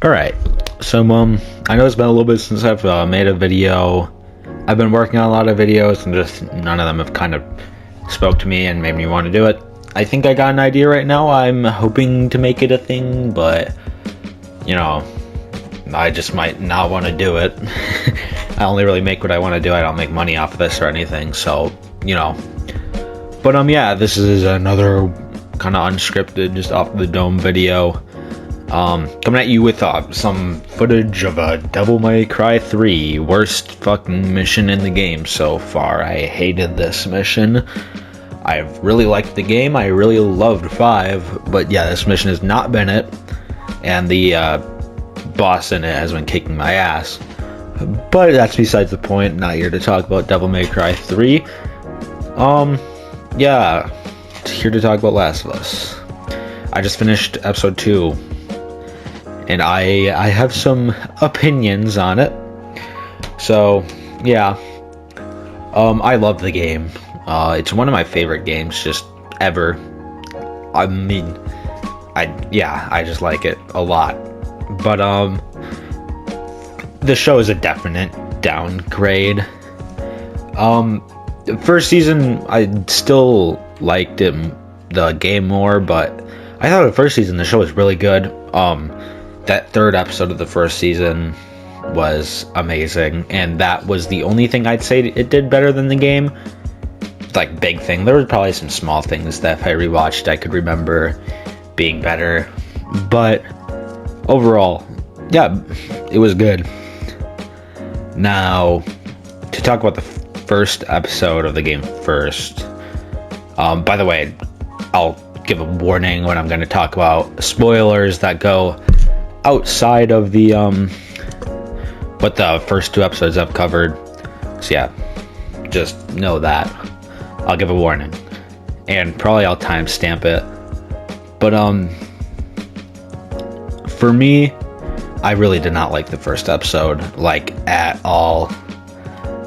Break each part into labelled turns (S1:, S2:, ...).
S1: Alright, so I know it's been a little bit since I've made a video. I've been working on a lot of videos and just none of them have kind of spoke to me and made me want to do it. I think I got an idea right now. I'm hoping to make it a thing, but I just might not want to do it. I only really make what I want to do. I don't make money off of this or anything, so but yeah, this is another kind of unscripted, just off the dome video. Coming at you with some footage of a Devil May Cry 3, worst fucking mission in the game so far. I hated this mission. I really liked the game. I really loved 5, but yeah, this mission has not been it, and the boss in it has been kicking my ass. But that's besides the point. Not here to talk about Devil May Cry 3. Yeah, here to talk about Last of Us. I just finished episode 2. And I have some opinions on it. So, yeah. I love the game. It's one of my favorite games just ever. I mean, I just like it a lot. But, the show is a definite downgrade. The first season, I still liked the game more, but I thought the first season, the show was really good. That third episode of the first season was amazing, and that was the only thing I'd say it did better than the game. Like, big thing. There was probably some small things that if I rewatched I could remember being better, but overall, yeah, it was good. Now, to talk about the first episode of the game first. By the way, I'll give a warning when I'm going to talk about spoilers that go outside of the what the first 2 episodes I've covered. So yeah, just know that. I'll give a warning, and probably I'll timestamp it. But for me, I really did not like the first episode, like, at all.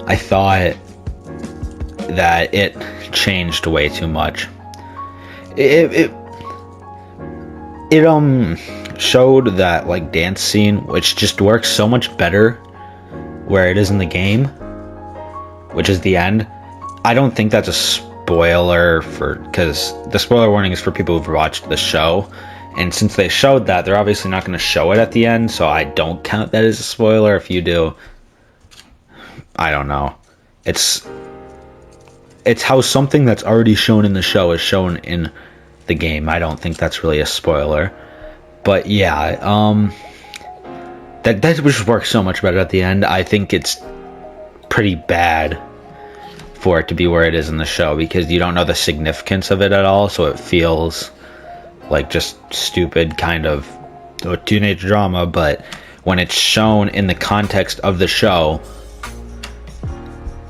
S1: I thought that it changed way too much. It showed that, like, dance scene, which just works so much better where it is in the game, which is the end. I don't think that's a spoiler because the spoiler warning is for people who've watched the show, and since they showed that, they're obviously not going to show it at the end, so I don't count that as a spoiler. If you do, I don't know. It's how something that's already shown in the show is shown in the game. I don't think that's really a spoiler. But yeah, that just works so much better at the end. I think it's pretty bad for it to be where it is in the show, because you don't know the significance of it at all, so it feels like just stupid kind of teenage drama. But when it's shown in the context of the show,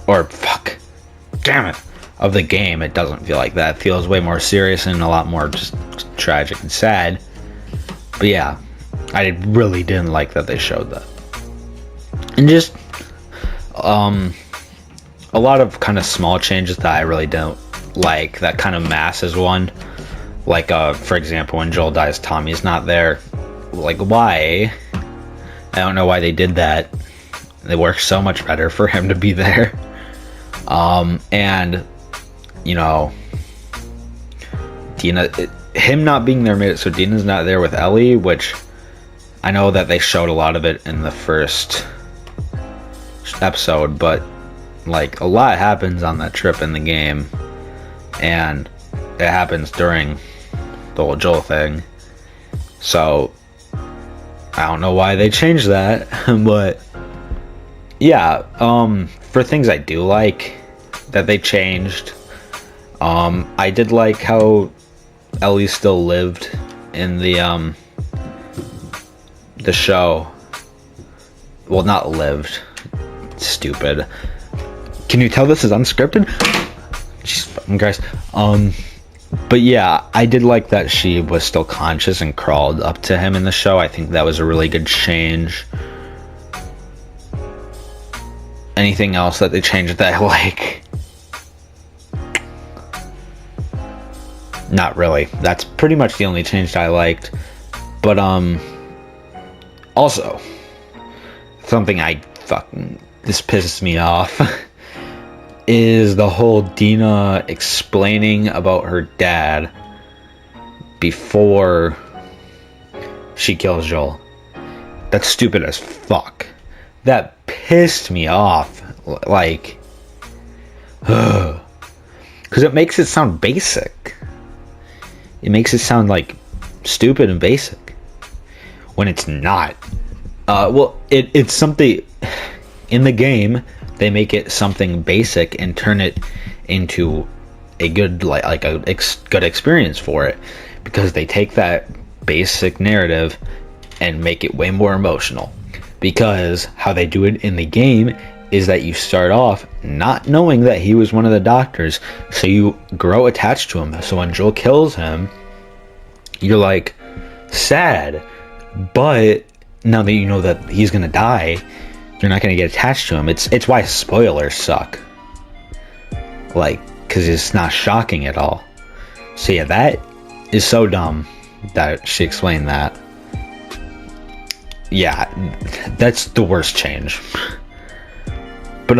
S1: or of the game, it doesn't feel like that. It feels way more serious and a lot more just tragic and sad. But yeah, I really didn't like that they showed that. And just a lot of kind of small changes that I really don't like, that kind of masses one. Like, for example, when Joel dies, Tommy's not there. Like, why? I don't know why they did that. It works so much better for him to be there. And, Dina, him not being there made it so Dina's not there with Ellie, which I know that they showed a lot of it in the first episode, but, like, a lot happens on that trip in the game, and it happens during the whole Joel thing. So I don't know why they changed that. But yeah, for things I do like that they changed, I did like how Ellie still lived in the show. Well, not lived. Stupid. Can you tell this is unscripted? Jesus fucking Christ. But yeah, I did like that she was still conscious and crawled up to him in the show. I think that was a really good change. Anything else that they changed that I like? Not really. That's pretty much the only change that I liked. But Also, something this pisses me off is the whole Dina explaining about her dad before she kills Joel. That's stupid as fuck. That pissed me off. Like, because it makes it sound basic. It makes it sound like stupid and basic when it's not. It's something in the game. They make it something basic and turn it into a good good experience for it, because they take that basic narrative and make it way more emotional. Because how they do it in the game is that you start off not knowing that he was one of the doctors, so you grow attached to him. So when Joel kills him, you're like sad, but now that you know that he's gonna die, you're not gonna get attached to him. It's why spoilers suck. Like, because it's not shocking at all. So yeah, that is so dumb that she explained that. Yeah, that's the worst change. But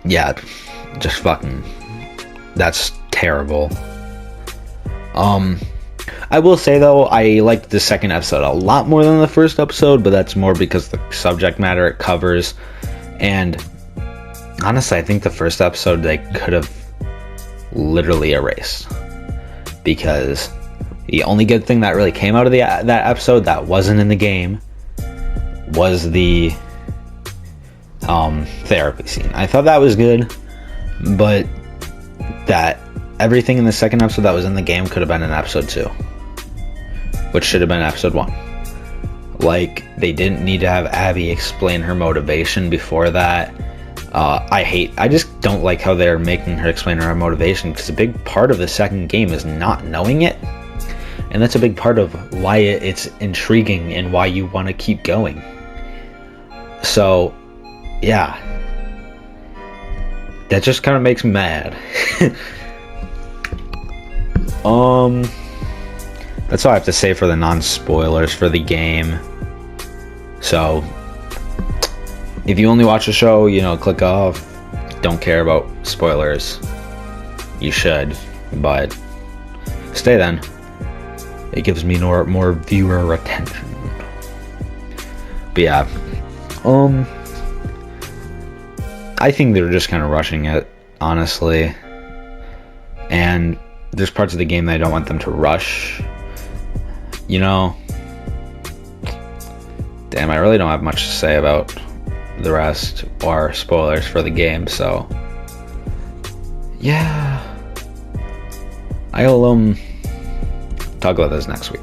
S1: yeah, just fucking, that's terrible. I will say though, I liked the second episode a lot more than the first episode, but that's more because the subject matter it covers. And honestly, I think the first episode they could have literally erased, because the only good thing that really came out of that episode that wasn't in the game was the therapy scene. I thought that was good, but that everything in the second episode that was in the game could have been in episode 2, which should have been episode 1. Like, they didn't need to have Abby explain her motivation before that. I just don't like how they're making her explain her motivation, because a big part of the second game is not knowing it, and that's a big part of why it's intriguing and why you want to keep going. So yeah, that just kind of makes me mad. That's all I have to say for the non-spoilers for the game. So if you only watch the show, click off. Don't care about spoilers. You should, but stay then. It gives me more viewer attention. But yeah, I think they're just kind of rushing it, honestly. And there's parts of the game that I don't want them to rush. Damn, I really don't have much to say about the rest or spoilers for the game, so yeah, I'll talk about this next week.